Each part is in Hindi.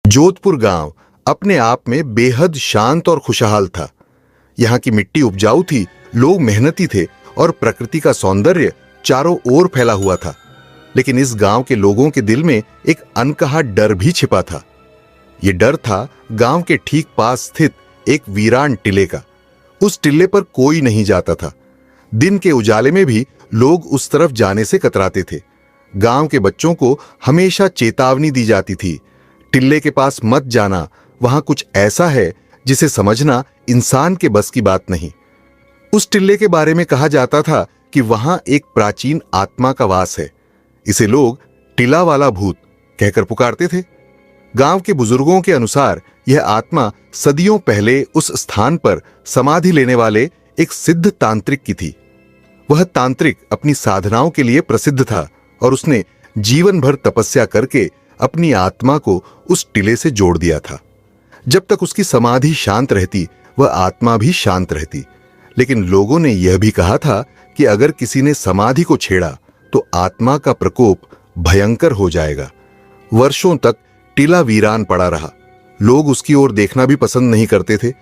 जोधपुर गांव अपने आप में बेहद शांत और खुशहाल था। यहाँ की मिट्टी उपजाऊ थी, लोग मेहनती थे और प्रकृति का सौंदर्य चारों ओर फैला हुआ था। लेकिन इस गांव के लोगों के दिल में एक अनकहा डर भी छिपा था। यह डर था गांव के ठीक पास स्थित एक वीरान टिले का। उस टिले पर कोई नहीं जाता था। दिन के उजाले में भी लोग उस तरफ जाने से कतराते थे। गांव के बच्चों को हमेशा चेतावनी दी जाती थी, टिल्ले के पास मत जाना, वहां कुछ ऐसा है जिसे समझना इंसान के बस की बात नहीं। उस टिल्ले के बारे में कहा जाता था कि वहां एक प्राचीन आत्मा का वास है। इसे लोग टिला वाला भूत कहकर पुकारते थे। गांव के बुजुर्गों के अनुसार यह आत्मा सदियों पहले उस स्थान पर समाधि लेने वाले एक सिद्ध तांत्रिक की थी। वह तांत्रिक अपनी साधनाओं के लिए प्रसिद्ध था और उसने जीवन भर तपस्या करके अपनी आत्मा को उस टिले से जोड़ दिया था। जब तक उसकी समाधि शांत रहती, वह आत्मा भी शांत रहती। लेकिन लोगों ने यह भी कहा था कि अगर किसी ने समाधि को छेड़ा तो आत्मा का प्रकोप भयंकर हो जाएगा। वर्षों तक टिला वीरान पड़ा रहा। लोग उसकी ओर देखना भी पसंद नहीं करते थे।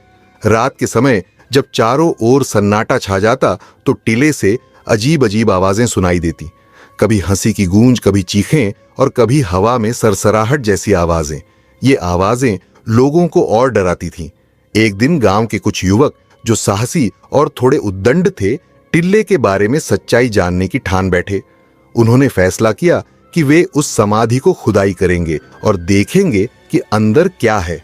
रात के समय जब चारों ओर सन्नाटा छा जाता तो टिले से अजीब अजीब आवाजें सुनाई देती। कभी हंसी की गूंज, कभी चीखें और कभी हवा में सरसराहट जैसी आवाजें। ये आवाजें लोगों को और डराती थीं। एक दिन गांव के कुछ युवक जो साहसी और थोड़े उद्दंड थे, टिल्ले के बारे में सच्चाई जानने की ठान बैठे। उन्होंने फैसला किया कि वे उस समाधि को खुदाई करेंगे और देखेंगे कि अंदर क्या है।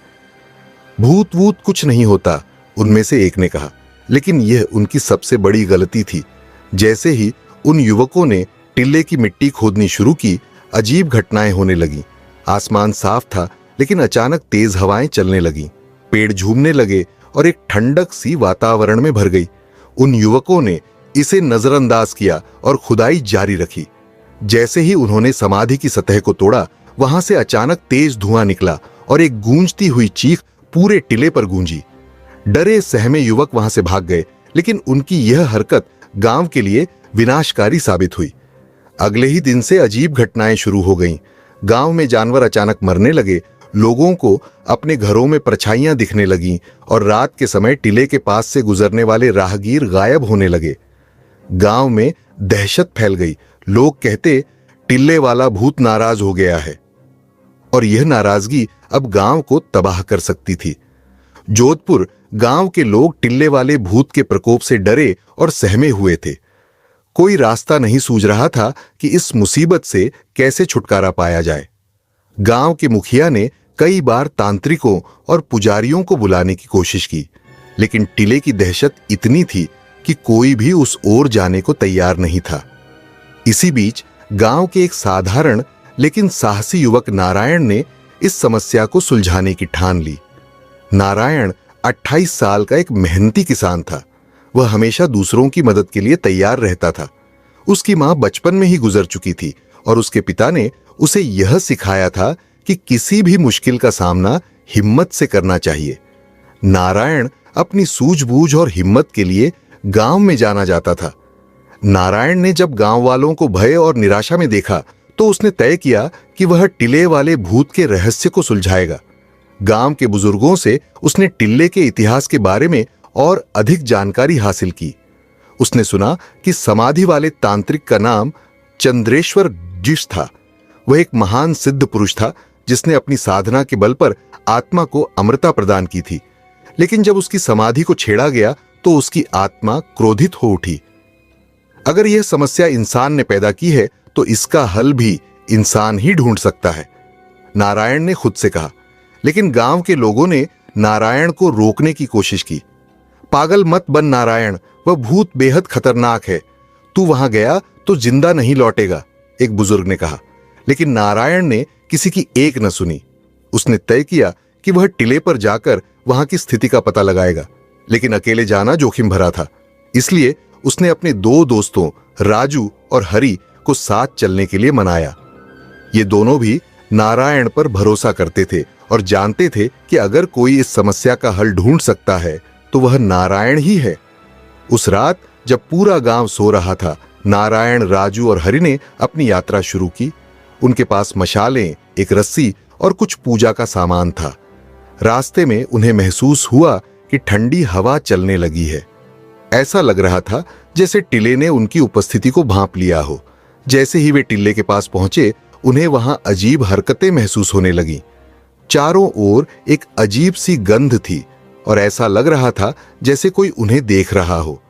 भूत वूत कुछ नहीं होता, उनमें से एक ने कहा। लेकिन यह उनकी सबसे बड़ी गलती थी। जैसे ही उन युवकों ने टिल्ले की मिट्टी खोदनी शुरू की, अजीब घटनाएं होने लगीं। आसमान साफ था, लेकिन अचानक तेज हवाएं चलने लगीं। पेड़ झूमने लगे और एक ठंडक सी वातावरण में भर गई। उन युवकों ने इसे नजरअंदाज किया और खुदाई जारी रखी। जैसे ही उन्होंने समाधि की सतह को तोड़ा, वहां से अचानक तेज धुआं निकला और एक गूंजती हुई चीख पूरे टिले पर गूंजी। डरे सहमे युवक वहां से भाग गए, लेकिन उनकी यह हरकत गांव के लिए विनाशकारी साबित हुई। अगले ही दिन से अजीब घटनाएं शुरू हो गईं। गांव में जानवर अचानक मरने लगे, लोगों को अपने घरों में परछाइयां दिखने लगीं और रात के समय टिले के पास से गुजरने वाले राहगीर गायब होने लगे। गांव में दहशत फैल गई। लोग कहते, टिल्ले वाला भूत नाराज हो गया है और यह नाराजगी अब गांव को तबाह कर सकती थी। जोधपुर गांव के लोग टिल्ले वाले भूत के प्रकोप से डरे और सहमे हुए थे। कोई रास्ता नहीं सूझ रहा था कि इस मुसीबत से कैसे छुटकारा पाया जाए। गांव के मुखिया ने कई बार तांत्रिकों और पुजारियों को बुलाने की कोशिश की, लेकिन टिले की दहशत इतनी थी कि कोई भी उस ओर जाने को तैयार नहीं था। इसी बीच गांव के एक साधारण लेकिन साहसी युवक नारायण ने इस समस्या को सुलझाने की ठान ली। नारायण 28 साल का एक मेहनती किसान था। वह हमेशा दूसरों की मदद के लिए तैयार रहता था। उसकी मां बचपन में ही गुजर चुकी थी और उसके पिता ने उसे यह सिखाया था कि किसी भी मुश्किल का सामना हिम्मत से करना चाहिए। नारायण अपनी सूझबूझ और हिम्मत के लिए गांव में जाना जाता था। नारायण ने जब गांव वालों को भय और निराशा में देखा तो उसने तय किया कि वह टिले वाले भूत के रहस्य को सुलझाएगा। गांव के बुजुर्गों से उसने टिल्ले के इतिहास के बारे में और अधिक जानकारी हासिल की। उसने सुना कि समाधि वाले तांत्रिक का नाम चंद्रेश्वर जिश था। वह एक महान सिद्ध पुरुष था जिसने अपनी साधना के बल पर आत्मा को अमरता प्रदान की थी। लेकिन जब उसकी समाधि को छेड़ा गया तो उसकी आत्मा क्रोधित हो उठी। अगर यह समस्या इंसान ने पैदा की है तो इसका हल भी इंसान ही ढूंढ सकता है, नारायण ने खुद से कहा। लेकिन गांव के लोगों ने नारायण को रोकने की कोशिश की। पागल मत बन नारायण, वह भूत बेहद खतरनाक है। तू वहां गया तो जिंदा नहीं लौटेगा, एक बुजुर्ग ने कहा। लेकिन नारायण ने किसी की एक न सुनी। उसने तय किया कि वह टिले पर जाकर वहां की स्थिति का पता लगाएगा। लेकिन अकेले जाना जोखिम भरा था, इसलिए उसने अपने 2 दोस्तों राजू और हरि को साथ चलने के लिए मनाया। ये दोनों भी नारायण पर भरोसा करते थे और जानते थे कि अगर कोई इस समस्या का हल ढूंढ सकता है तो वह नारायण ही है। उस रात जब पूरा गांव सो रहा था, नारायण, राजू और हरि ने अपनी यात्रा शुरू की। उनके पास मशालें, एक रस्सी और कुछ पूजा का सामान था। रास्ते में उन्हें महसूस हुआ कि ठंडी हवा चलने लगी है। ऐसा लग रहा था जैसे टिल्ले ने उनकी उपस्थिति को भांप लिया हो। जैसे ही वे टिल्ले के पास पहुंचे, उन्हें वहां अजीब हरकतें महसूस होने लगीं। चारों ओर एक अजीब सी गंध थी और ऐसा लग रहा था जैसे कोई उन्हें देख रहा हो।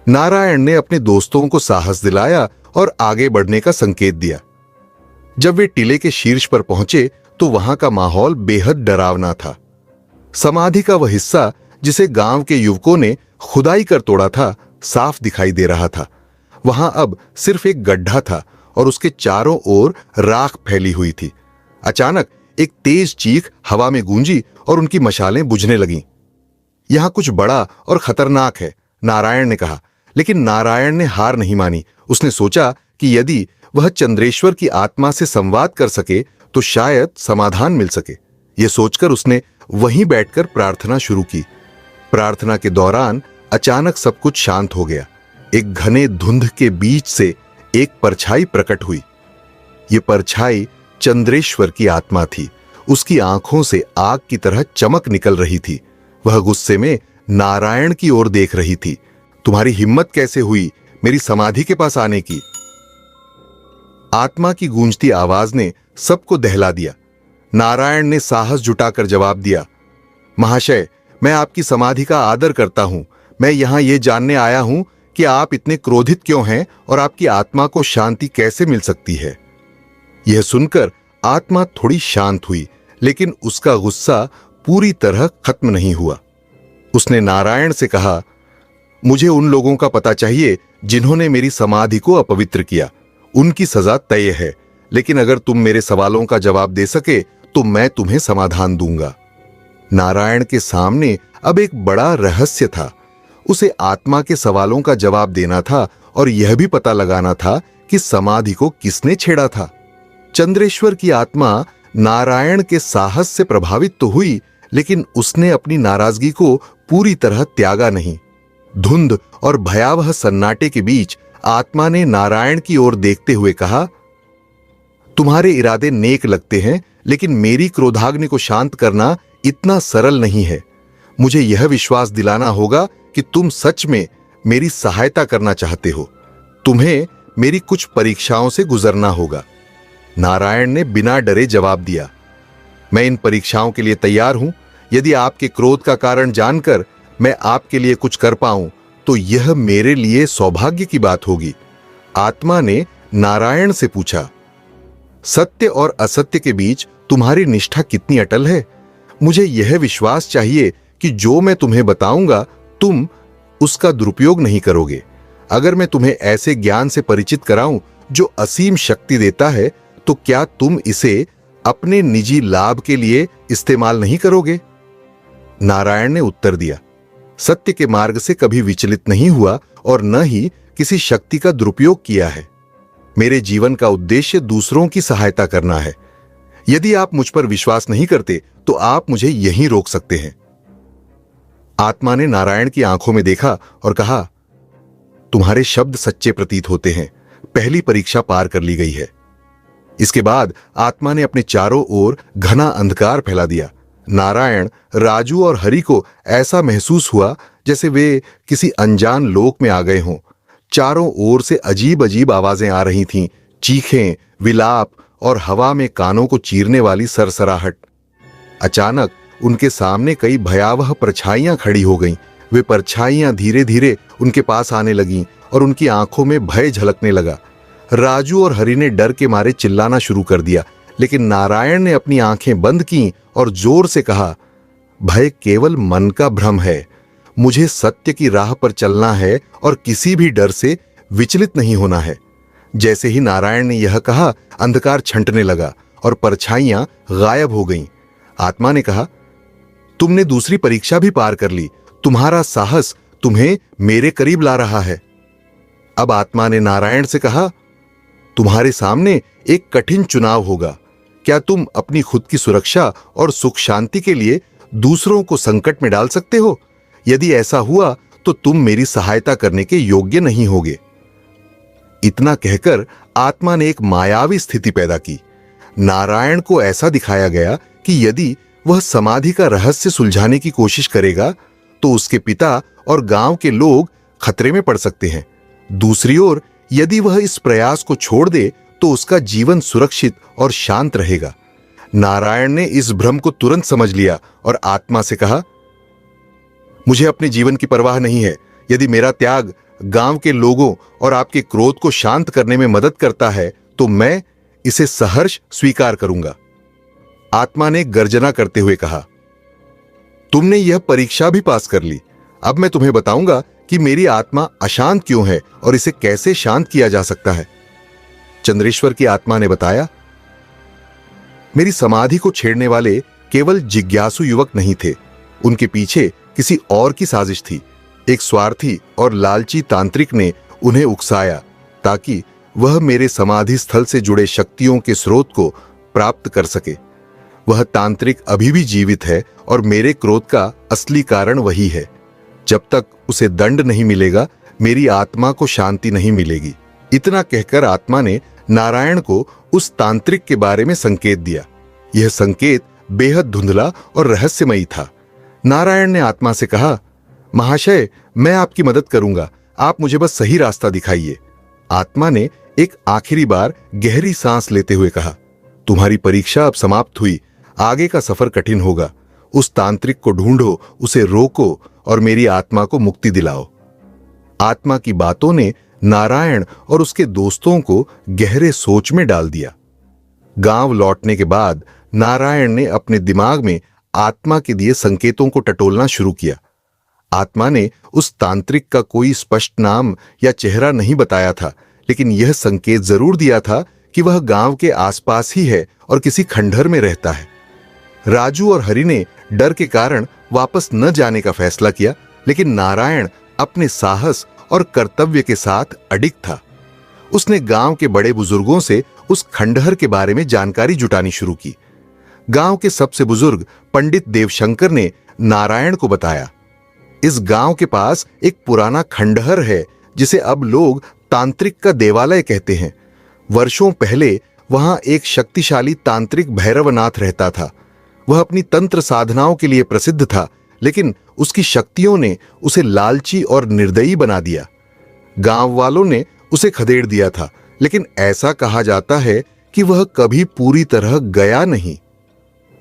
नारायण ने अपने दोस्तों को साहस दिलाया और आगे बढ़ने का संकेत दिया। जब वे टिले के शीर्ष पर पहुंचे तो वहां का माहौल बेहद डरावना था। समाधि का वह हिस्सा जिसे गांव के युवकों ने खुदाई कर तोड़ा था, साफ दिखाई दे रहा था। वहां अब सिर्फ एक गड्ढा था और उसके चारों ओर राख फैली हुई थी। अचानक एक तेज चीख हवा में गूंजी और उनकी मशालें बुझने लगीं। यहां कुछ बड़ा और खतरनाक है, नारायण ने कहा। लेकिन नारायण ने हार नहीं मानी। उसने सोचा कि यदि वह चंद्रेश्वर की आत्मा से संवाद कर सके तो शायद समाधान मिल सके। यह सोचकर उसने वहीं बैठकर प्रार्थना शुरू की। प्रार्थना के दौरान अचानक सब कुछ शांत हो गया। एक घने धुंध के बीच से एक परछाई प्रकट हुई। यह परछाई चंद्रेश्वर की आत्मा थी। उसकी आंखों से आग की तरह चमक निकल रही थी। वह गुस्से में नारायण की ओर देख रही थी। तुम्हारी हिम्मत कैसे हुई मेरी समाधि के पास आने की? आत्मा की गूंजती आवाज ने सबको दहला दिया। नारायण ने साहस जुटाकर जवाब दिया, महाशय, मैं आपकी समाधि का आदर करता हूं। मैं यहां यह जानने आया हूं कि आप इतने क्रोधित क्यों हैं और आपकी आत्मा को शांति कैसे मिल सकती है। यह सुनकर आत्मा थोड़ी शांत हुई, लेकिन उसका गुस्सा पूरी तरह खत्म नहीं हुआ। उसने नारायण से कहा, मुझे उन लोगों का पता चाहिए जिन्होंने मेरी समाधि को अपवित्र किया। उनकी सजा तय है, लेकिन अगर तुम मेरे सवालों का जवाब दे सके तो मैं तुम्हें समाधान दूंगा। नारायण के सामने अब एक बड़ा रहस्य था। उसे आत्मा के सवालों का जवाब देना था और यह भी पता लगाना था कि समाधि को किसने छेड़ा था। चंद्रेश्वर की आत्मा नारायण के साहस से प्रभावित तो हुई, लेकिन उसने अपनी नाराजगी को पूरी तरह त्यागा नहीं। धुंध और भयावह सन्नाटे के बीच आत्मा ने नारायण की ओर देखते हुए कहा, तुम्हारे इरादे नेक लगते हैं, लेकिन मेरी क्रोधाग्नि को शांत करना इतना सरल नहीं है। मुझे यह विश्वास दिलाना होगा कि तुम सच में मेरी सहायता करना चाहते हो। तुम्हें मेरी कुछ परीक्षाओं से गुजरना होगा। नारायण ने बिना डरे जवाब दिया, मैं इन परीक्षाओं के लिए तैयार हूं। यदि आपके क्रोध का कारण जानकर मैं आपके लिए कुछ कर पाऊं तो यह मेरे लिए सौभाग्य की बात होगी। आत्मा ने नारायण से पूछा, सत्य और असत्य के बीच तुम्हारी निष्ठा कितनी अटल है? मुझे यह विश्वास चाहिए कि जो मैं तुम्हें बताऊंगा तुम उसका दुरुपयोग नहीं करोगे। अगर मैं तुम्हें ऐसे ज्ञान से परिचित कराऊं जो असीम शक्ति देता है, तो क्या तुम इसे अपने निजी लाभ के लिए इस्तेमाल नहीं करोगे? नारायण ने उत्तर दिया, सत्य के मार्ग से कभी विचलित नहीं हुआ और न ही किसी शक्ति का दुरुपयोग किया है। मेरे जीवन का उद्देश्य दूसरों की सहायता करना है। यदि आप मुझ पर विश्वास नहीं करते तो आप मुझे यहीं रोक सकते हैं। आत्मा ने नारायण की आंखों में देखा और कहा, तुम्हारे शब्द सच्चे प्रतीत होते हैं। पहली परीक्षा पार कर ली गई है। इसके बाद आत्मा ने अपने चारों ओर घना अंधकार फैला दिया। नारायण, राजू और हरि को ऐसा महसूस हुआ जैसे वे किसी अनजान लोक में आ गए हों। चारों ओर से अजीब अजीब आवाजें आ रही थीं, चीखें, विलाप और हवा में कानों को चीरने वाली सरसराहट। अचानक उनके सामने कई भयावह परछाइयां खड़ी हो गईं। वे परछाइयां धीरे धीरे उनके पास आने लगीं और उनकी आंखों में भय झलकने लगा। राजू और हरि ने डर के मारे चिल्लाना शुरू कर दिया, लेकिन नारायण ने अपनी आंखें बंद कीं और जोर से कहा, भय केवल मन का भ्रम है। मुझे सत्य की राह पर चलना है और किसी भी डर से विचलित नहीं होना है। जैसे ही नारायण ने यह कहा, अंधकार छंटने लगा और परछाइयां गायब हो गईं। आत्मा ने कहा, तुमने दूसरी परीक्षा भी पार कर ली। तुम्हारा साहस तुम्हें मेरे करीब ला रहा है। अब आत्मा ने नारायण से कहा, तुम्हारे सामने एक कठिन चुनाव होगा। क्या तुम अपनी खुद की सुरक्षा और सुख शांति के लिए दूसरों को संकट में डाल सकते हो? यदि ऐसा हुआ तो तुम मेरी सहायता करने के योग्य नहीं होगे। इतना कहकर आत्मा ने एक मायावी स्थिति पैदा की। नारायण को ऐसा दिखाया गया कि यदि वह समाधि का रहस्य सुलझाने की कोशिश करेगा तो उसके पिता और गांव के लोग खतरे में पड़ सकते हैं। दूसरी ओर यदि वह इस प्रयास को छोड़ दे तो उसका जीवन सुरक्षित और शांत रहेगा। नारायण ने इस भ्रम को तुरंत समझ लिया और आत्मा से कहा, मुझे अपने जीवन की परवाह नहीं है। यदि मेरा त्याग गांव के लोगों और आपके क्रोध को शांत करने में मदद करता है तो मैं इसे सहर्ष स्वीकार करूंगा। आत्मा ने गर्जना करते हुए कहा, तुमने यह परीक्षा भी पास कर ली। अब मैं तुम्हें बताऊंगा कि मेरी आत्मा अशांत क्यों है और इसे कैसे शांत किया जा सकता है। चंद्रेश्वर की आत्मा ने बताया, मेरी समाधि को छेड़ने वाले केवल जिज्ञासु युवक नहीं थे, उनके पीछे किसी और की साजिश थी। एक स्वार्थी और लालची तांत्रिक ने उन्हें उकसाया ताकि वह मेरे समाधि स्थल से जुड़े शक्तियों के स्रोत को प्राप्त कर सके। वह तांत्रिक अभी भी जीवित है और मेरे क्रोध का असली कारण वही है। जब तक उसे दंड नहीं मिलेगा मेरी आत्मा को शांति नहीं मिलेगी। इतना कहकर आत्मा ने नारायण को उस तांत्रिक के बारे में संकेत दिया। यह संकेत बेहद धुंधला और रहस्यमयी था। नारायण ने आत्मा से कहा, महाशय, मैं आपकी मदद करूंगा, आप मुझे बस सही रास्ता दिखाइए। आत्मा ने एक आखिरी बार गहरी सांस लेते हुए कहा, तुम्हारी परीक्षा अब समाप्त हुई, आगे का सफर कठिन होगा। उस तांत्रिक को ढूंढो, उसे रोको और मेरी आत्मा को मुक्ति दिलाओ। आत्मा की बातों ने नारायण और उसके दोस्तों को गहरे सोच में डाल दिया। गांव लौटने के बाद नारायण ने अपने दिमाग में आत्मा के दिए संकेतों को टटोलना शुरू किया। आत्मा ने उस तांत्रिक का कोई स्पष्ट नाम या चेहरा नहीं बताया था, लेकिन यह संकेत जरूर दिया था कि वह गांव के आसपास ही है और किसी खंडहर में रहता है। राजू और हरि ने डर के कारण वापस न जाने का फैसला किया, लेकिन नारायण अपने साहस और कर्तव्य के साथ अडिग था। उसने गांव के बड़े बुजुर्गों से उस खंडहर के बारे में जानकारी जुटानी शुरू की। गांव के सबसे बुजुर्ग पंडित देवशंकर ने नारायण को बताया, इस गांव के पास एक पुराना खंडहर है जिसे अब लोग तांत्रिक का देवालय कहते हैं। वर्षों पहले वहां एक शक्तिशाली तांत्रिक भैरवनाथ रहता था। वह अपनी तंत्र साधनाओं के लिए प्रसिद्ध था, लेकिन उसकी शक्तियों ने उसे लालची और निर्दयी बना दिया। गांव वालों ने उसे खदेड़ दिया था, लेकिन ऐसा कहा जाता है कि वह कभी पूरी तरह गया नहीं।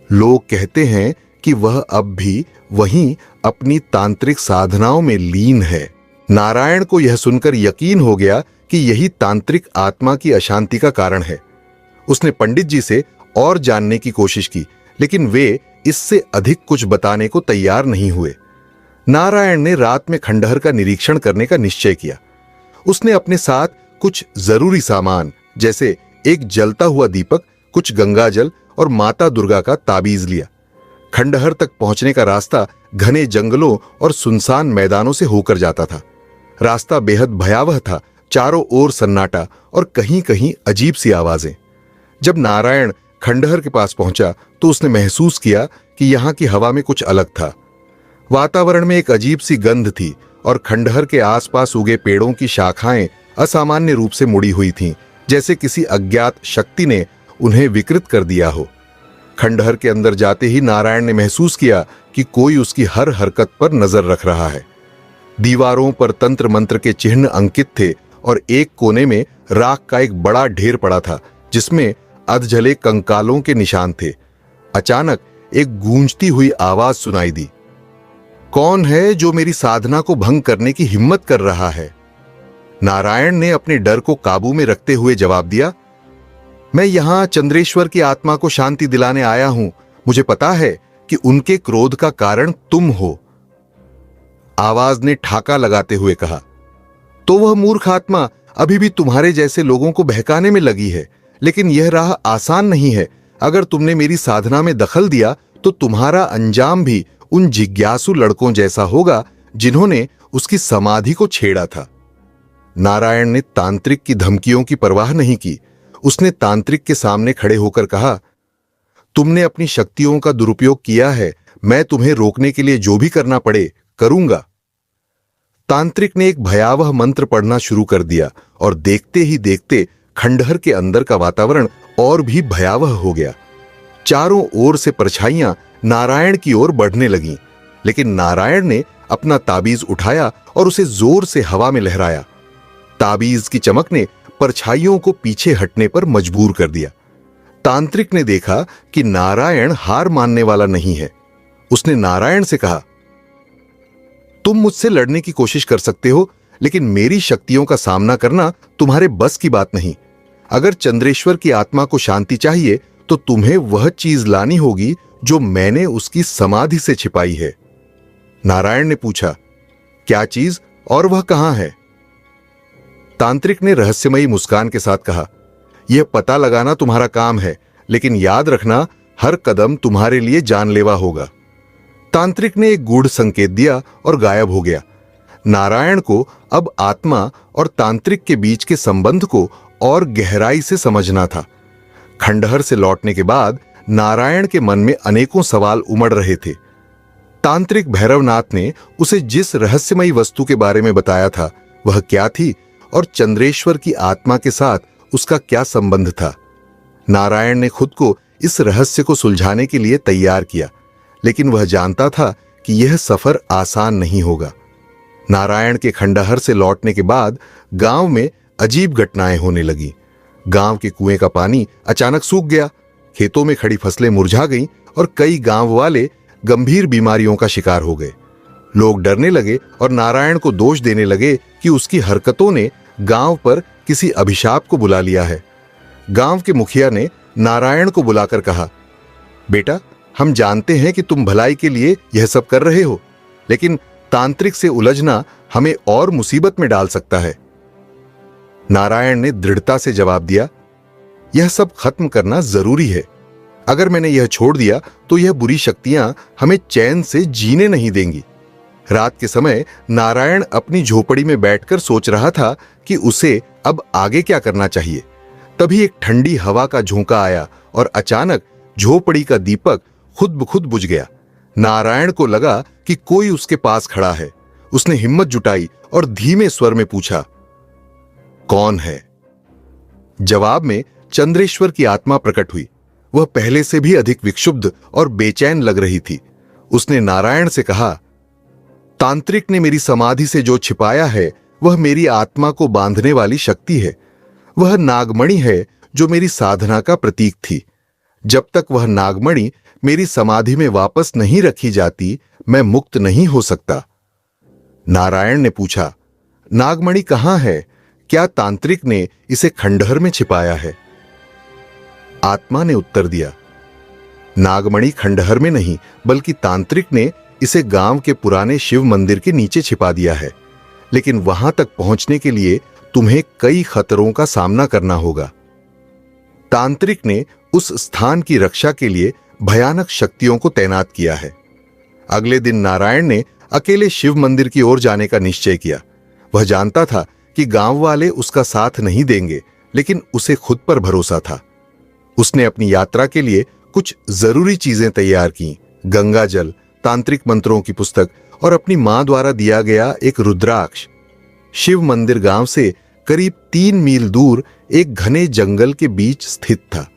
लोग कहते हैं कि वह अब भी वहीं अपनी तांत्रिक साधनाओं में लीन है। नारायण को यह सुनकर यकीन हो गया कि यही तांत्रिक आत्मा की अशांति का कारण है। उसने पंडित जी से और जानने की कोशिश की, लेकिन वे इससे अधिक कुछ बताने को तैयार नहीं हुए। नारायण ने रात में खंडहर का निरीक्षण करने का निश्चय किया। उसने अपने साथ कुछ जरूरी सामान जैसे एक जलता हुआ दीपक, कुछ गंगाजल और माता दुर्गा का ताबीज लिया। खंडहर तक पहुंचने का रास्ता घने जंगलों और सुनसान मैदानों से होकर जाता था। रास्ता बेहद भयावह था, चारों ओर सन्नाटा और कहीं कहीं अजीब सी आवाजें। जब नारायण खंडहर के पास पहुंचा तो उसने महसूस किया कि यहां की हवा में कुछ अलग था। वातावरण में एक अजीब सी गंध थी और खंडहर के आसपास उगे पेड़ों की शाखाएं असामान्य रूप से मुड़ी हुई थीं, जैसे किसी अज्ञात शक्ति ने उन्हें विकृत कर दिया हो। खंडहर के अंदर जाते ही नारायण ने महसूस किया कि कोई उसकी हर हरकत पर नजर रख रहा है। दीवारों पर तंत्र मंत्र के चिन्ह अंकित थे और एक कोने में राख का एक बड़ा ढेर पड़ा था, जिसमें अधजले कंकालों के निशान थे। अचानक एक गूंजती हुई आवाज सुनाई दी, कौन है जो मेरी साधना को भंग करने की हिम्मत कर रहा है? नारायण ने अपने डर को काबू में रखते हुए जवाब दिया, मैं यहां चंद्रेश्वर की आत्मा को शांति दिलाने आया हूं। मुझे पता है कि उनके क्रोध का कारण तुम हो। आवाज ने ठाका लगाते हुए कहा, तो वह मूर्ख आत्मा अभी भी तुम्हारे जैसे लोगों को बहकाने में लगी है, लेकिन यह राह आसान नहीं है। अगर तुमने मेरी साधना में दखल दिया तो तुम्हारा अंजाम भी उन जिज्ञासु लड़कों जैसा होगा जिन्होंने उसकी समाधि को छेड़ा था। नारायण ने तांत्रिक की धमकियों की परवाह नहीं की। उसने तांत्रिक के सामने खड़े होकर कहा, तुमने अपनी शक्तियों का दुरुपयोग किया है, मैं तुम्हें रोकने के लिए जो भी करना पड़े करूंगा। तांत्रिक ने एक भयावह मंत्र पढ़ना शुरू कर दिया और देखते ही देखते खंडहर के अंदर का वातावरण और भी भयावह हो गया। चारों ओर से परछाइयां नारायण की ओर बढ़ने लगीं, लेकिन नारायण ने अपना ताबीज उठाया और उसे जोर से हवा में लहराया। ताबीज की चमक ने परछाइयों को पीछे हटने पर मजबूर कर दिया। तांत्रिक ने देखा कि नारायण हार मानने वाला नहीं है। उसने नारायण से कहा, तुम मुझसे लड़ने की कोशिश कर सकते हो, लेकिन मेरी शक्तियों का सामना करना तुम्हारे बस की बात नहीं। अगर चंद्रेश्वर की आत्मा को शांति चाहिए तो तुम्हें वह चीज लानी होगी जो मैंने उसकी समाधि से छिपाई है। नारायण ने पूछा, क्या चीज और वह कहां है? तांत्रिक ने रहस्यमयी मुस्कान के साथ कहा, यह पता लगाना तुम्हारा काम है, लेकिन याद रखना हर कदम तुम्हारे लिए जानलेवा होगा। तांत्रिक ने एक गूढ़ संकेत दिया और गायब हो गया। नारायण को अब आत्मा और तांत्रिक के बीच के संबंध को और गहराई से समझना था। खंडहर से लौटने के बाद नारायण के मन में अनेकों सवाल उमड़ रहे थे। तांत्रिक भैरवनाथ ने उसे जिस रहस्यमयी वस्तु के बारे में बताया था वह क्या थी और चंद्रेश्वर की आत्मा के साथ उसका क्या संबंध था? नारायण ने खुद को इस रहस्य को सुलझाने के लिए तैयार किया, लेकिन वह जानता था कि यह सफर आसान नहीं होगा। नारायण के खंडहर से लौटने के बाद गांव में अजीब घटनाएं होने लगी। गांव के कुएं का पानी अचानक सूख गया, खेतों में खड़ी फसलें मुरझा गईं और कई गांव वाले गंभीर बीमारियों का शिकार हो गए। लोग डरने लगे और नारायण को दोष देने लगे कि उसकी हरकतों ने गांव पर किसी अभिशाप को बुला लिया है। गांव के मुखिया ने नारायण को बुलाकर कहा, बेटा, हम जानते हैं कि तुम भलाई के लिए यह सब कर रहे हो, लेकिन तांत्रिक से उलझना हमें और मुसीबत में डाल सकता है। नारायण ने दृढ़ता से जवाब दिया, यह सब खत्म करना जरूरी है। अगर मैंने यह छोड़ दिया तो यह बुरी शक्तियां हमें चैन से जीने नहीं देंगी। रात के समय नारायण अपनी झोपड़ी में बैठकर सोच रहा था कि उसे अब आगे क्या करना चाहिए। तभी एक ठंडी हवा का झोंका आया और अचानक झोपड़ी का दीपक खुद ब खुद बुझ गया। नारायण को लगा कि कोई उसके पास खड़ा है। उसने हिम्मत जुटाई और धीमे स्वर में पूछा, कौन है? जवाब में चंद्रेश्वर की आत्मा प्रकट हुई। वह पहले से भी अधिक विक्षुब्ध और बेचैन लग रही थी। उसने नारायण से कहा, तांत्रिक ने मेरी समाधि से जो छिपाया है वह मेरी आत्मा को बांधने वाली शक्ति है। वह नागमणि है जो मेरी साधना का प्रतीक थी। जब तक वह नागमणि मेरी समाधि में वापस नहीं रखी जाती मैं मुक्त नहीं हो सकता। नारायण ने पूछा, नागमणि कहां है? क्या तांत्रिक ने इसे खंडहर में छिपाया है? आत्मा ने उत्तर दिया, नागमणि खंडहर में नहीं, बल्कि तांत्रिक ने इसे गांव के पुराने शिव मंदिर के नीचे छिपा दिया है। लेकिन वहां तक पहुंचने के लिए तुम्हें कई खतरों का सामना करना होगा। तांत्रिक ने उस स्थान की रक्षा के लिए भयानक शक्तियों को तैनात किया है। अगले दिन नारायण ने अकेले शिव मंदिर की ओर जाने का निश्चय किया। वह जानता था कि गांव वाले उसका साथ नहीं देंगे, लेकिन उसे खुद पर भरोसा था। उसने अपनी यात्रा के लिए कुछ जरूरी चीजें तैयार की, गंगा जल, तांत्रिक मंत्रों की पुस्तक और अपनी मां द्वारा दिया गया एक रुद्राक्ष। शिव मंदिर गांव से करीब 3 मील दूर एक घने जंगल के बीच स्थित था।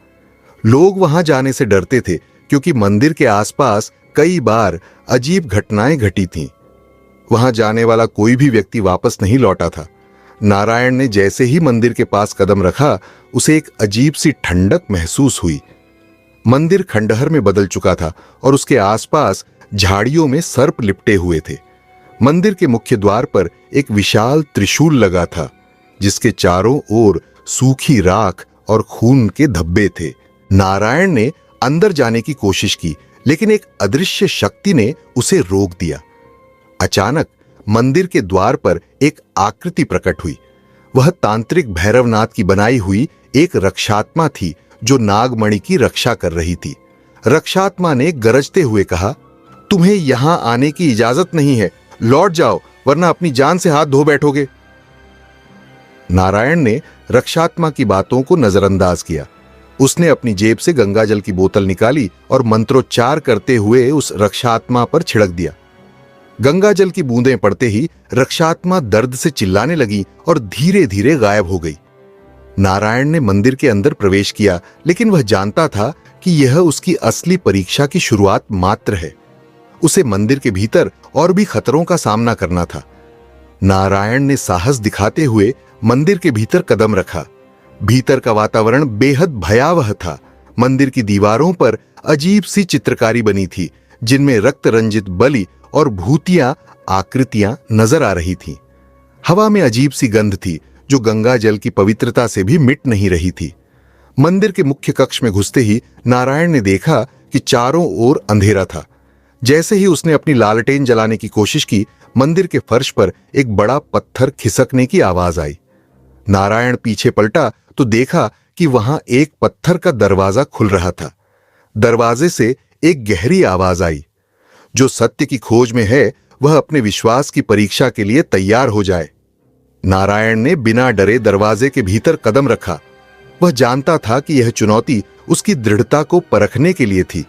लोग वहां जाने से डरते थे क्योंकि मंदिर के आसपास कई बार अजीब घटनाएं घटी थीं। वहां जाने वाला कोई भी व्यक्ति वापस नहीं लौटा था। नारायण ने जैसे ही मंदिर के पास कदम रखा, उसे एक अजीब सी ठंडक महसूस हुई। मंदिर खंडहर में बदल चुका था और उसके आसपास झाड़ियों में सर्प लिपटे हुए थे। मंदिर के मुख्य द्वार पर एक विशाल त्रिशूल लगा था, जिसके चारों ओर सूखी राख और खून के धब्बे थे। नारायण ने अंदर जाने की कोशिश की, लेकिन एक अदृश्य शक्ति ने उसे रोक दिया। अचानक मंदिर के द्वार पर एक आकृति प्रकट हुई। वह तांत्रिक भैरवनाथ की बनाई हुई एक रक्षात्मा थी जो नागमणि की रक्षा कर रही थी। रक्षात्मा ने गरजते हुए कहा, तुम्हें यहां आने की इजाजत नहीं है, लौट जाओ वरना अपनी जान से हाथ धो बैठोगे। नारायण ने रक्षात्मा की बातों को नजरअंदाज किया। उसने अपनी जेब से गंगाजल की बोतल निकाली और मंत्रोच्चार करते हुए उस रक्षात्मा पर छिड़क दिया। गंगाजल की बूंदें पड़ते ही रक्षात्मा दर्द से चिल्लाने लगी और धीरे धीरे गायब हो गई। नारायण ने मंदिर के अंदर प्रवेश किया, लेकिन वह जानता था कि यह उसकी असली परीक्षा की शुरुआत मात्र है। उसे मंदिर के भीतर और भी खतरों का सामना करना था। नारायण ने साहस दिखाते हुए मंदिर के भीतर कदम रखा। भीतर का वातावरण बेहद भयावह था। मंदिर की दीवारों पर अजीब सी चित्रकारी बनी थी, जिनमें रक्त रंजित बलि और भूतिया आकृतियां नजर आ रही थीं। हवा में अजीब सी गंध थी, जो गंगा जल की पवित्रता से भी मिट नहीं रही थी। मंदिर के मुख्य कक्ष में घुसते ही नारायण ने देखा कि चारों ओर अंधेरा था। जैसे ही उसने अपनी लालटेन जलाने की कोशिश की, मंदिर के फर्श पर एक बड़ा पत्थर खिसकने की आवाज आई। नारायण पीछे पलटा तो देखा कि वहां एक पत्थर का दरवाजा खुल रहा था। दरवाजे से एक गहरी आवाज आई, जो सत्य की खोज में है वह अपने विश्वास की परीक्षा के लिए तैयार हो जाए। नारायण ने बिना डरे दरवाजे के भीतर कदम रखा। वह जानता था कि यह चुनौती उसकी दृढ़ता को परखने के लिए थी।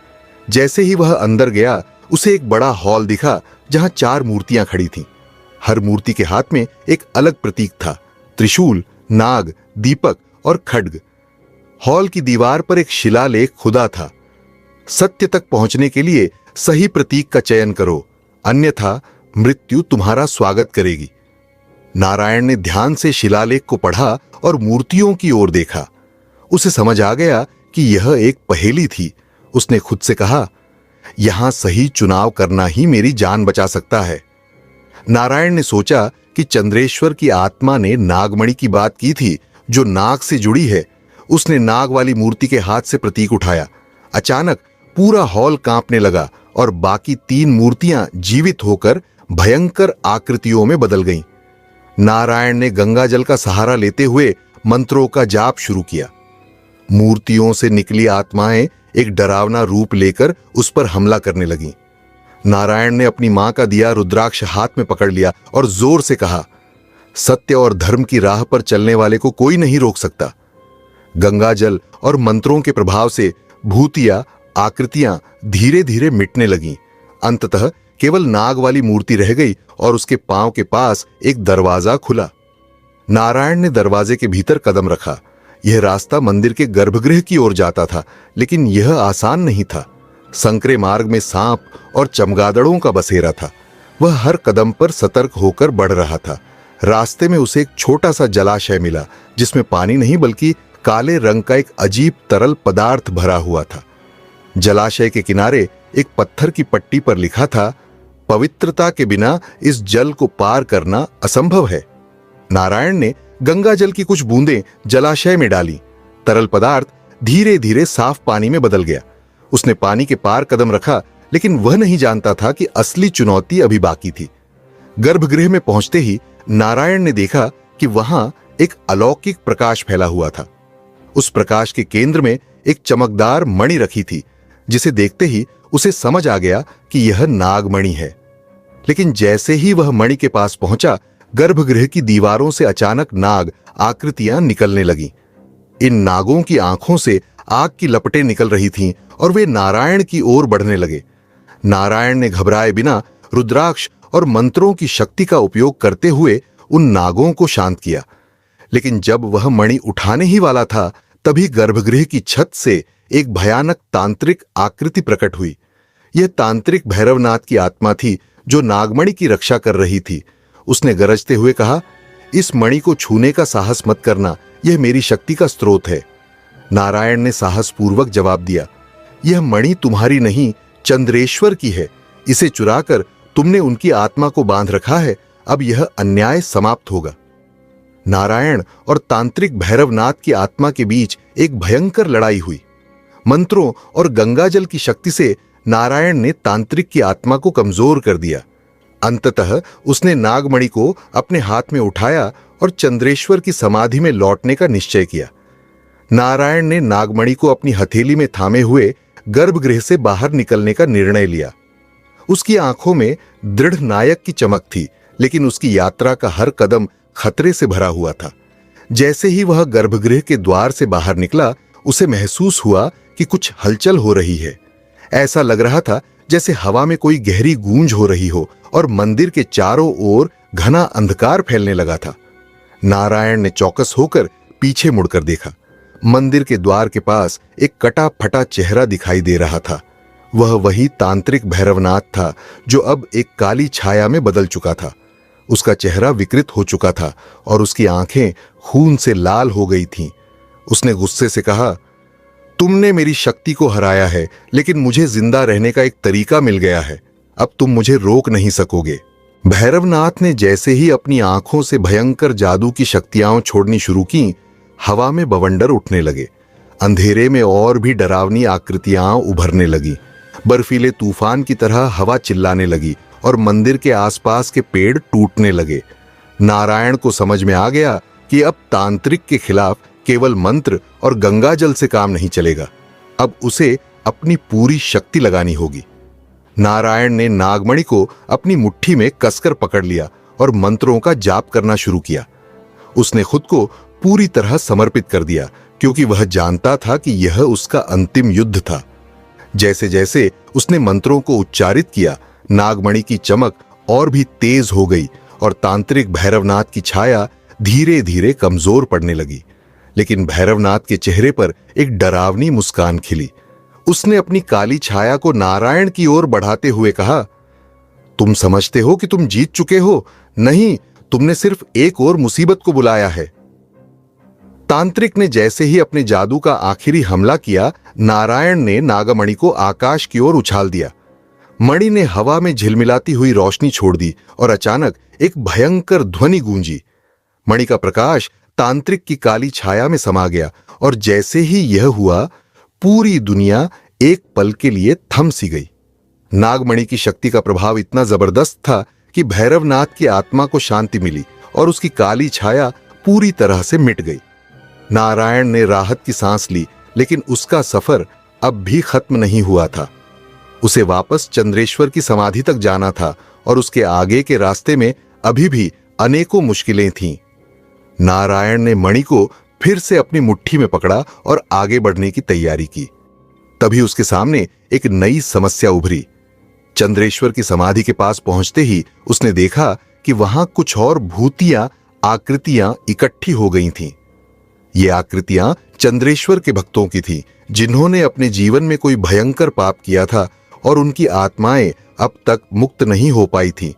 जैसे ही वह अंदर गया, उसे एक बड़ा हॉल दिखा जहां 4 मूर्तियां खड़ी थीं। हर मूर्ति के हाथ में एक अलग प्रतीक था: त्रिशूल, नाग, दीपक और खड्ग। हॉल की दीवार पर एक शिलालेख खुदा था: सत्य तक पहुंचने के लिए सही प्रतीक का चयन करो, अन्यथा मृत्यु तुम्हारा स्वागत करेगी। नारायण ने ध्यान से शिलालेख को पढ़ा और मूर्तियों की ओर देखा। उसे समझ आ गया कि यह एक पहेली थी। उसने खुद से कहा, यहां सही चुनाव करना ही मेरी जान बचा सकता है। नारायण ने सोचा कि चंद्रेश्वर की आत्मा ने नागमणि की बात की थी, जो नाग से जुड़ी है। उसने नाग वाली मूर्ति के हाथ से प्रतीक उठाया। अचानक पूरा हॉल कांपने लगा और बाकी 3 मूर्तियां जीवित होकर भयंकर आकृतियों में बदल गईं। नारायण ने गंगा जल का सहारा लेते हुए मंत्रों का जाप शुरू किया। मूर्तियों से निकली आत्माएं एक डरावना रूप लेकर उस पर हमला करने लगीं। नारायण ने अपनी मां का दिया रुद्राक्ष हाथ में पकड़ लिया और जोर से कहा, सत्य और धर्म की राह पर चलने वाले को कोई नहीं रोक सकता। गंगा जल और मंत्रों के प्रभाव से भूतिया आकृतियां धीरे धीरे मिटने लगीं। अंततः केवल नाग वाली मूर्ति रह गई और उसके पांव के पास एक दरवाजा खुला। नारायण ने दरवाजे के भीतर कदम रखा। यह रास्ता मंदिर के गर्भगृह की ओर जाता था, लेकिन यह आसान नहीं था। संकरे मार्ग में सांप और चमगादड़ों का बसेरा था। वह हर कदम पर सतर्क होकर बढ़ रहा था। रास्ते में उसे एक छोटा सा जलाशय मिला, जिसमें पानी नहीं बल्कि काले रंग का एक अजीब तरल पदार्थ भरा हुआ था। जलाशय के किनारे एक पत्थर की पट्टी पर लिखा था, पवित्रता के बिना इस जल को पार करना असंभव है। नारायण ने गंगा जल की कुछ बूंदें जलाशय में डाली। तरल पदार्थ धीरे धीरे साफ पानी में बदल गया। उसने पानी के पार कदम रखा, लेकिन वह नहीं जानता था कि असली चुनौती अभी बाकी थी। गर्भगृह में पहुंचते ही नारायण ने देखा कि वहां एक अलौकिक प्रकाश फैला हुआ था। उस प्रकाश के केंद्र में एक चमकदार मणि रखी थी, जिसे देखते ही उसे समझ आ गया कि यह नागमणि है। लेकिन जैसे ही वह मणि के पास पहुंचा, गर्भगृह की दीवारों से अचानक नाग आकृतियां निकलने लगीं। इन नागों की आंखों से आग की लपटें निकल रही थीं और वे नारायण की ओर बढ़ने लगे। नारायण ने घबराए बिना रुद्राक्ष और मंत्रों की शक्ति का उपयोग करते हुए उन नागों को शांत किया। लेकिन जब वह मणि उठाने ही वाला था, तभी गर्भगृह की छत से एक भयानक तांत्रिक आकृति प्रकट हुई। यह तांत्रिक भैरवनाथ की आत्मा थी, जो नागमणि की रक्षा कर रही थी। उसने गरजते हुए कहा, इस मणि को छूने का साहस मत करना, यह मेरी शक्ति का स्रोत है। नारायण ने साहसपूर्वक जवाब दिया, यह मणि तुम्हारी नहीं, चंद्रेश्वर की है। इसे चुराकर तुमने उनकी आत्मा को बांध रखा है। अब यह अन्याय समाप्त होगा। नारायण और तांत्रिक भैरवनाथ की आत्मा के बीच एक भयंकर लड़ाई हुई। मंत्रों और गंगाजल की शक्ति से नारायण ने तांत्रिक की आत्मा को कमजोर कर दिया। अंततः उसने नागमणि को अपने हाथ में उठाया और चंद्रेश्वर की समाधि में लौटने का निश्चय किया। नारायण ने नागमणि को अपनी हथेली में थामे हुए गर्भगृह से बाहर निकलने का निर्णय लिया। उसकी आंखों में दृढ़ नायक की चमक थी, लेकिन उसकी यात्रा का हर कदम खतरे से भरा हुआ था। जैसे ही वह गर्भगृह के द्वार से बाहर निकला, उसे महसूस हुआ कि कुछ हलचल हो रही है। ऐसा लग रहा था जैसे हवा में कोई गहरी गूंज हो रही हो और मंदिर के चारों ओर घना अंधकार फैलने लगा था। नारायण ने चौकस होकर पीछे मुड़कर देखा। मंदिर के द्वार के पास एक कटा फटा चेहरा दिखाई दे रहा था। वह वही तांत्रिक भैरवनाथ था जो अब एक काली छाया में बदल चुका था। उसका चेहरा विकृत हो चुका था और उसकी आंखें खून से लाल हो गई थीं। उसने गुस्से से कहा, तुमने मेरी शक्ति को हराया है, लेकिन मुझे जिंदा रहने का एक तरीका मिल गया है। अब तुम मुझे रोक नहीं सकोगे। भैरवनाथ ने जैसे ही अपनी आंखों से भयंकर जादू की शक्तियां छोड़नी शुरू की, हवा में बवंडर उठने लगे। अंधेरे में और भी डरावनी आकृतियां उभरने लगी। बर्फीले तूफान की तरह हवा चिल्लाने लगी और मंदिर के आसपास के पेड़ टूटने लगे। नारायण को समझ में आ गया कि अब तांत्रिक के खिलाफ केवल मंत्र और गंगा जल से काम नहीं चलेगा। अब उसे अपनी पूरी शक्ति लगानी होगी। नारायण ने नागमणि को अपनी मुट्ठी में कसकर पकड़ लिया और मंत्रों का जाप करना शुरू किया। उसने खुद को पूरी तरह समर्पित कर दिया, क्योंकि वह जानता था कि यह उसका अंतिम युद्ध था। जैसे जैसे उसने मंत्रों को उच्चारित किया, नागमणि की चमक और भी तेज हो गई और तांत्रिक भैरवनाथ की छाया धीरे धीरे कमजोर पड़ने लगी। लेकिन भैरवनाथ के चेहरे पर एक डरावनी मुस्कान खिली। उसने अपनी काली छाया को नारायण की ओर बढ़ाते हुए कहा, तुम समझते हो कि तुम जीत चुके हो? नहीं, तुमने सिर्फ एक और मुसीबत को बुलाया है। तांत्रिक ने जैसे ही अपने जादू का आखिरी हमला किया, नारायण ने नागमणि को आकाश की ओर उछाल दिया। मणि ने हवा में झिलमिलाती हुई रोशनी छोड़ दी और अचानक एक भयंकर ध्वनि गूंजी। मणि का प्रकाश तांत्रिक की काली छाया में समा गया और जैसे ही यह हुआ, पूरी दुनिया एक पल के लिए थम सी गई। नागमणि की शक्ति का प्रभाव इतना जबरदस्त था कि भैरवनाथ की आत्मा को शांति मिली और उसकी काली छाया पूरी तरह से मिट गई। नारायण ने राहत की सांस ली, लेकिन उसका सफर अब भी खत्म नहीं हुआ था। उसे वापस चंद्रेश्वर की समाधि तक जाना था और उसके आगे के रास्ते में अभी भी अनेकों मुश्किलें थीं। नारायण ने मणि को फिर से अपनी मुट्ठी में पकड़ा और आगे बढ़ने की तैयारी की। तभी उसके सामने एक नई समस्या उभरी। चंद्रेश्वर की समाधि के पास पहुंचते ही उसने देखा कि वहां कुछ और भूतियां आकृतियां इकट्ठी हो गई थीं। ये आकृतियां चंद्रेश्वर के भक्तों की थीं, जिन्होंने अपने जीवन में कोई भयंकर पाप किया था और उनकी आत्माएं अब तक मुक्त नहीं हो पाई थीं।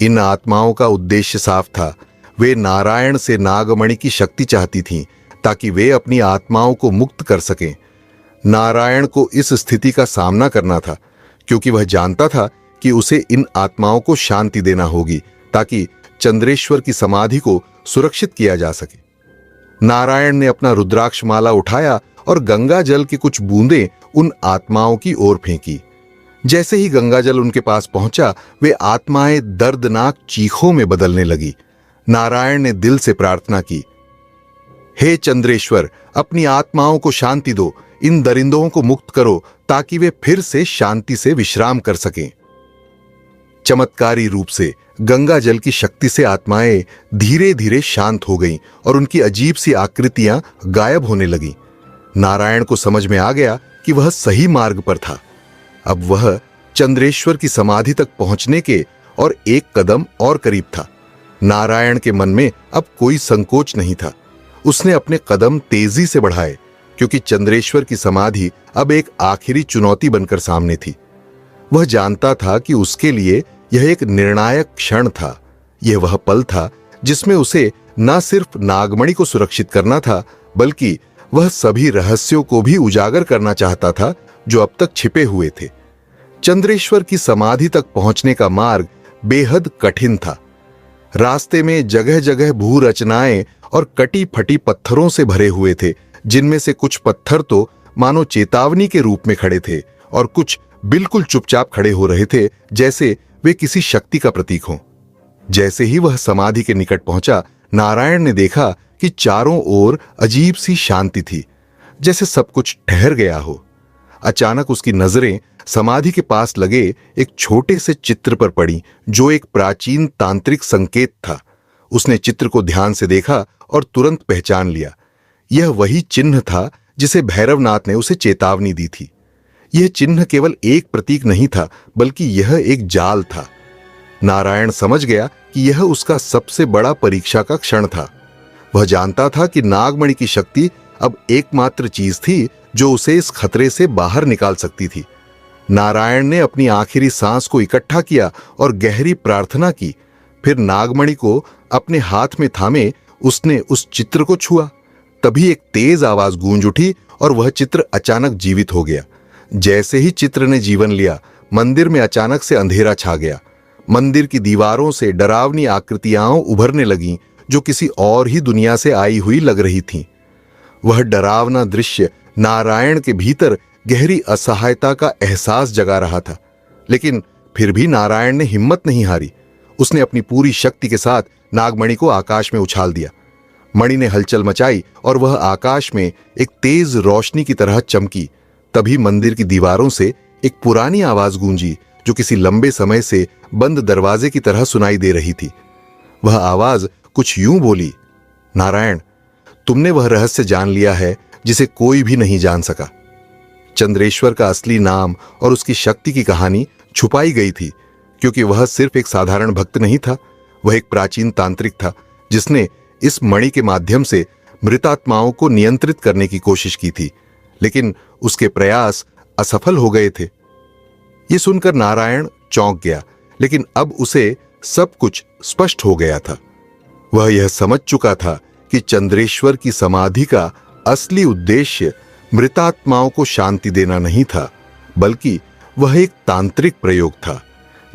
इन आत्माओं का उद्देश्य साफ था। वे नारायण से नागमणि की शक्ति चाहती थीं ताकि वे अपनी आत्माओं को मुक्त कर सकें। नारायण को इस स्थिति का सामना करना था, क्योंकि वह जानता था कि उसे इन आत्माओं को शांति देना होगी ताकि चंद्रेश्वर की समाधि को सुरक्षित किया जा सके। नारायण ने अपना रुद्राक्ष माला उठाया और गंगा जल की कुछ बूंदें उन आत्माओं की ओर फेंकी। जैसे ही गंगा जल उनके पास पहुंचा, वे आत्माएं दर्दनाक चीखों में बदलने लगी। नारायण ने दिल से प्रार्थना की, हे चंद्रेश्वर, अपनी आत्माओं को शांति दो, इन दरिंदों को मुक्त करो ताकि वे फिर से शांति से विश्राम कर सकें। चमत्कारी रूप से गंगा जल की शक्ति से आत्माएं धीरे धीरे शांत हो गईं और उनकी अजीब सी आकृतियां गायब होने लगीं। नारायण को समझ में आ गया कि वह सही मार्ग पर था। अब वह चंद्रेश्वर की समाधि तक पहुंचने के और एक कदम और करीब था। नारायण के मन में अब कोई संकोच नहीं था। उसने अपने कदम तेजी से बढ़ाए, क्योंकि चंद्रेश्वर की समाधि अब एक आखिरी चुनौती बनकर सामने थी। वह जानता था कि उसके लिए यह एक निर्णायक क्षण था। यह वह पल था जिसमें उसे न सिर्फ नागमणि को सुरक्षित करना था, बल्कि वह सभी रहस्यों को भी उजागर करना चाहता था जो अब तक छिपे हुए थे। चंद्रेश्वर की समाधि तक पहुंचने का मार्ग बेहद कठिन था। रास्ते में जगह जगह भू रचनाएं और कटी फटी पत्थरों से भरे हुए थे, जिनमें से कुछ पत्थर तो मानो चेतावनी के रूप में खड़े थे और कुछ बिल्कुल चुपचाप खड़े हो रहे थे, जैसे वे किसी शक्ति का प्रतीक हों। जैसे ही वह समाधि के निकट पहुंचा, नारायण ने देखा कि चारों ओर अजीब सी शांति थी, जैसे सब कुछ ठहर गया हो। अचानक उसकी नजरें समाधि के पास लगे एक छोटे से चित्र पर पड़ी, जो एक प्राचीन तांत्रिक संकेत था। उसने चित्र को ध्यान से देखा और तुरंत पहचान लिया। यह वही चिन्ह था जिसे भैरवनाथ ने उसे चेतावनी दी थी। यह चिन्ह केवल एक प्रतीक नहीं था, बल्कि यह एक जाल था। नारायण समझ गया कि यह उसका सबसे बड़ा परीक्षा का क्षण था। वह जानता था कि नागमणि की शक्ति अब एकमात्र चीज थी जो उसे इस खतरे से बाहर निकाल सकती थी। नारायण ने अपनी आखिरी सांस को इकट्ठा किया और गहरी प्रार्थना की। फिर नागमणि को अपने हाथ में थामे उसने उस चित्र को छुआ। तभी एक तेज आवाज गूंज उठी और वह चित्र अचानक जीवित हो गया। जैसे ही चित्र ने जीवन लिया, मंदिर में अचानक से अंधेरा छा गया। मंदिर की दीवारों से डरावनी आकृतियां उभरने लगीं जो किसी और ही दुनिया से आई हुई लग रही थीं। वह डरावना दृश्य नारायण के भीतर गहरी असहायता का एहसास जगा रहा था, लेकिन फिर भी नारायण ने हिम्मत नहीं हारी। उसने अपनी पूरी शक्ति के साथ नागमणि को आकाश में उछाल दिया। मणि ने हलचल मचाई और वह आकाश में एक तेज रोशनी की तरह चमकी। तभी मंदिर की दीवारों से एक पुरानी आवाज गूंजी जो किसी लंबे समय से बंद दरवाजे की तरह सुनाई दे रही थी। वह आवाज कुछ यूं बोली, नारायण, तुमने वह रहस्य जान लिया है जिसे कोई भी नहीं जान सका। चंद्रेश्वर का असली नाम और उसकी शक्ति की कहानी छुपाई गई थी, क्योंकि वह सिर्फ एक साधारण भक्त नहीं था। वह एक प्राचीन तांत्रिक था जिसने इस मणि के माध्यम से मृतात्माओं को नियंत्रित करने की कोशिश की थी, लेकिन उसके प्रयास असफल हो गए थे। यह सुनकर नारायण चौंक गया, लेकिन अब उसे सब कुछ स्पष्ट हो गया था। वह यह समझ चुका था कि चंद्रेश्वर की समाधि का असली उद्देश्य मृतात्माओं को शांति देना नहीं था, बल्कि वह एक तांत्रिक प्रयोग था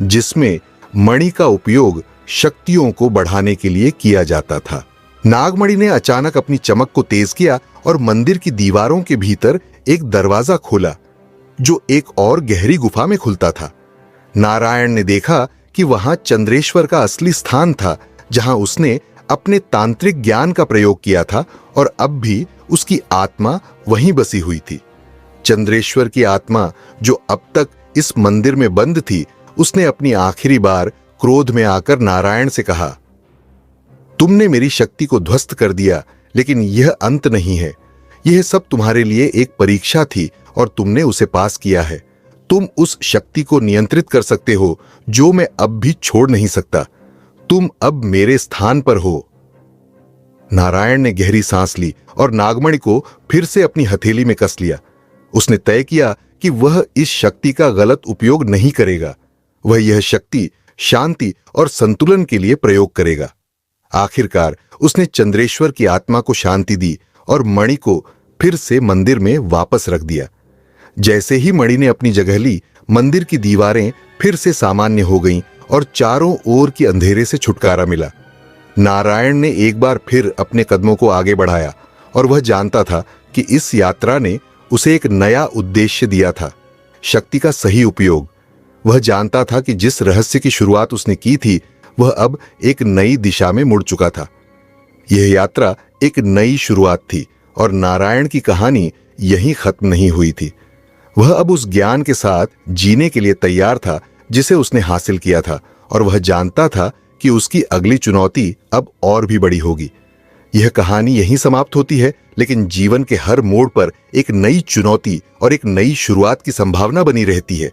जिसमें मणि का उपयोग शक्तियों को बढ़ाने के लिए किया जाता था। नागमणि ने अचानक अपनी चमक को तेज किया और मंदिर की दीवारों के भीतर एक दरवाजा खोला जो एक और गहरी गुफा में खुलता था। नारायण ने देखा कि वहां चंद्रेश्वर का असली स्थान था, जहां उसने अपने तांत्रिक ज्ञान का प्रयोग किया था और अब भी उसकी आत्मा वहीं बसी हुई थी। चंद्रेश्वर की आत्मा जो अब तक इस मंदिर में बंद थी, उसने अपनी आखिरी बार क्रोध में आकर नारायण से कहा, तुमने मेरी शक्ति को ध्वस्त कर दिया, लेकिन यह अंत नहीं है। यह सब तुम्हारे लिए एक परीक्षा थी और तुमने उसे पास किया है। तुम उस शक्ति को नियंत्रित कर सकते हो जो मैं अब भी छोड़ नहीं सकता। तुम अब मेरे स्थान पर हो। नारायण ने गहरी सांस ली और नागमणि को फिर से अपनी हथेली में कस लिया। उसने तय किया कि वह इस शक्ति का गलत उपयोग नहीं करेगा। वह यह शक्ति शांति और संतुलन के लिए प्रयोग करेगा। आखिरकार उसने चंद्रेश्वर की आत्मा को शांति दी और मणि को फिर से मंदिर में वापस रख दिया। जैसे ही मणि ने अपनी जगह ली, मंदिर की दीवारें फिर से सामान्य हो गईं और चारों ओर के अंधेरे से छुटकारा मिला। नारायण ने एक बार फिर अपने कदमों को आगे बढ़ाया और वह जानता था कि इस यात्रा ने उसे एक नया उद्देश्य दिया था, शक्ति का सही उपयोग। वह जानता था कि जिस रहस्य की शुरुआत उसने की थी, वह अब एक नई दिशा में मुड़ चुका था। यह यात्रा एक नई शुरुआत थी और नारायण की कहानी यहीं खत्म नहीं हुई थी। वह अब उस ज्ञान के साथ जीने के लिए तैयार था जिसे उसने हासिल किया था, और वह जानता था कि उसकी अगली चुनौती अब और भी बड़ी होगी। यह कहानी यहीं समाप्त होती है, लेकिन जीवन के हर मोड़ पर एक नई चुनौती और एक नई शुरुआत की संभावना बनी रहती है।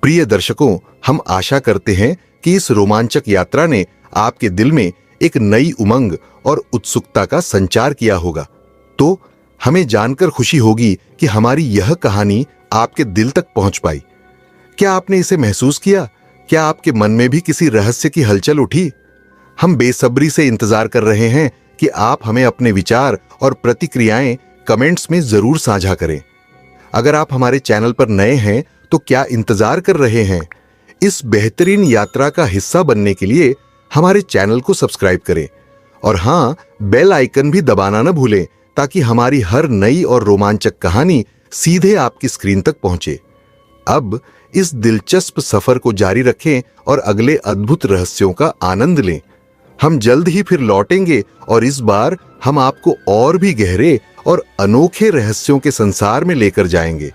प्रिय दर्शकों, हम आशा करते हैं कि इस रोमांचक यात्रा ने आपके दिल में एक नई उमंग और उत्सुकता का संचार किया होगा। तो हमें जानकर खुशी होगी कि हमारी यह कहानी आपके दिल तक पहुंच पाई। क्या आपने इसे महसूस किया? क्या आपके मन में भी किसी रहस्य की हलचल उठी? हम बेसब्री से इंतजार कर रहे हैं कि आप हमें अपने विचार और प्रतिक्रियाएं कमेंट्स में जरूर साझा करें। अगर आप हमारे चैनल पर नए हैं तो क्या इंतजार कर रहे हैं? इस बेहतरीन यात्रा का हिस्सा बनने के लिए हमारे चैनल को सब्सक्राइब करें और हां, बेल आइकन भी दबाना न भूलें ताकि हमारी हर नई और रोमांचक कहानी सीधे आपकी स्क्रीन तक पहुंचे। अब इस दिलचस्प सफर को जारी रखें और अगले अद्भुत रहस्यों का आनंद लें। हम जल्द ही फिर लौटेंगे और इस बार हम आपको और भी गहरे और अनोखे रहस्यों के संसार में लेकर जाएंगे।